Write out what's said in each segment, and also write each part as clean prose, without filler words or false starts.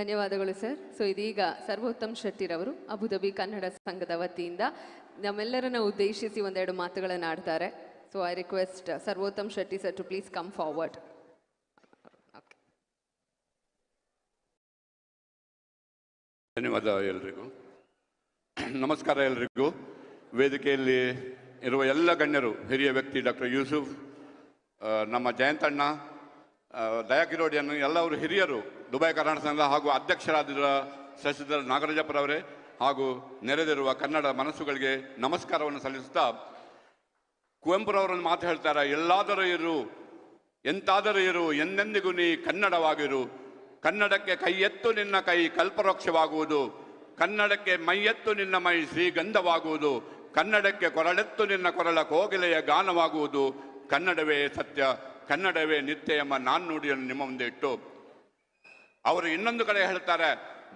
ಧನ್ಯವಾದಗಳು sir. So ಇದೀಗ ಸರ್ವೋತ್ತಮ್ ಶೆಟ್ಟಿರವರು Abu Dhabi Kannada ಸಂಘದ ವತಿಯಿಂದ ನಮ್ಮೆಲ್ಲರನ್ನ ಉದ್ದೇಶಿಸಿ ಒಂದೆರಡು ಮಾತುಗಳನ್ನು ಆಡ್ತಾರೆ. So I request Sarvottam Shetty sir to please come forward. ಧನ್ಯವಾದ ಎಲ್ರಿಗೂ. ನಮಸ್ಕಾರ ಎಲ್ರಿಗೂ. ವೇದಿಕೆಯಲ್ಲಿ ಇರುವ ಎಲ್ಲ ಗಣ್ಯರು, ಹಿರಿಯ ವ್ಯಕ್ತಿ ಡಾಕ್ಟರ್ ಯೂಸುಫ್, ನಮ್ಮ ಜಯಂತಣ್ಣ, ದಯಾಕಿರೋಡಿಯನ್ನು, ಎಲ್ಲವರು ಹಿರಿಯರು, ದುಬೈ ಕರ್ನಾಟಕ ಸಂಘ ಹಾಗೂ ಅಧ್ಯಕ್ಷರಾದ ಶಶಿಧರ ನಾಗರಾಜಪ್ಪರವರೇ ಹಾಗೂ ನೆರೆದಿರುವ ಕನ್ನಡ ಮನಸ್ಸುಗಳಿಗೆ ನಮಸ್ಕಾರವನ್ನು ಸಲ್ಲಿಸುತ್ತಾ, ಕುವೆಂಪುರವರನ್ನು ಮಾತು ಹೇಳ್ತಾರೆ, ಎಲ್ಲಾದರೂ ಇರು, ಎಂತಾದರೂ ಇರು, ಎಂದೆಂದಿಗೂ ನೀ ಕನ್ನಡವಾಗಿರು. ಕನ್ನಡಕ್ಕೆ ಕೈ ಎತ್ತು ನಿನ್ನ ಕೈ ಕಲ್ಪವೃಕ್ಷವಾಗುವುದು, ಕನ್ನಡಕ್ಕೆ ಮೈಯೆತ್ತು ನಿನ್ನ ಮೈ ಶ್ರೀಗಂಧವಾಗುವುದು, ಕನ್ನಡಕ್ಕೆ ಕೊರಳೆತ್ತು ನಿನ್ನ ಕೊರಳ ಕೋಗಿಲೆಯ ಗಾನವಾಗುವುದು, ಕನ್ನಡವೇ ಸತ್ಯ, ಕನ್ನಡವೇ ನಿತ್ಯ ಎಂಬ ನಾಣ್ಣುಡಿಯನ್ನು ನಿಮ್ಮ ಮುಂದೆ ಇಟ್ಟು ಅವರು ಇನ್ನೊಂದು ಕಡೆ ಹೇಳ್ತಾರೆ,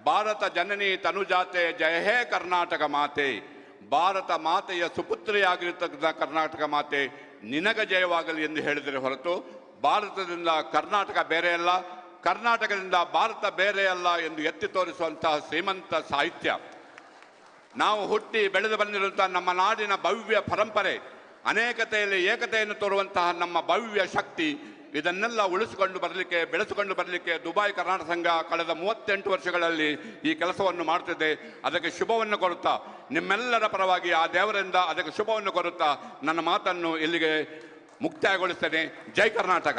ಭಾರತ ಜನನಿ ತನುಜಾತೆ ಜಯ ಹೇ ಕರ್ನಾಟಕ ಮಾತೆ. ಭಾರತ ಮಾತೆಯ ಸುಪುತ್ರಿಯಾಗಿರ್ತಕ್ಕಂಥ ಕರ್ನಾಟಕ ಮಾತೆ ನಿನಗ ಜಯವಾಗಲಿ ಎಂದು ಹೇಳಿದರೆ ಹೊರತು ಭಾರತದಿಂದ ಕರ್ನಾಟಕ ಬೇರೆ ಅಲ್ಲ, ಕರ್ನಾಟಕದಿಂದ ಭಾರತ ಬೇರೆ ಅಲ್ಲ ಎಂದು ಎತ್ತಿ ತೋರಿಸುವಂತಹ ಶ್ರೀಮಂತ ಸಾಹಿತ್ಯ, ನಾವು ಹುಟ್ಟಿ ಬೆಳೆದು ಬಂದಿರುವಂತಹ ನಮ್ಮ ನಾಡಿನ ಭವ್ಯ ಪರಂಪರೆ, ಅನೇಕತೆಯಲ್ಲಿ ಏಕತೆಯನ್ನು ತೋರುವಂತಹ ನಮ್ಮ ಭವ್ಯ ಶಕ್ತಿ, ಇದನ್ನೆಲ್ಲ ಉಳಿಸಿಕೊಂಡು ಬರಲಿಕ್ಕೆ, ಬೆಳೆಸಿಕೊಂಡು ಬರಲಿಕ್ಕೆ ದುಬೈ ಕರ್ನಾಟಕ ಸಂಘ ಕಳೆದ 38 ವರ್ಷಗಳಲ್ಲಿ ಈ ಕೆಲಸವನ್ನು ಮಾಡುತ್ತಿದೆ. ಅದಕ್ಕೆ ಶುಭವನ್ನು ಕೊಡುತ್ತಾ, ನಿಮ್ಮೆಲ್ಲರ ಪರವಾಗಿ ಆ ದೇವರಿಂದ ಅದಕ್ಕೆ ಶುಭವನ್ನು ಕೊಡುತ್ತಾ ನನ್ನ ಮಾತನ್ನು ಇಲ್ಲಿಗೆ ಮುಕ್ತಾಯಗೊಳಿಸ್ತೇನೆ. ಜೈ ಕರ್ನಾಟಕ.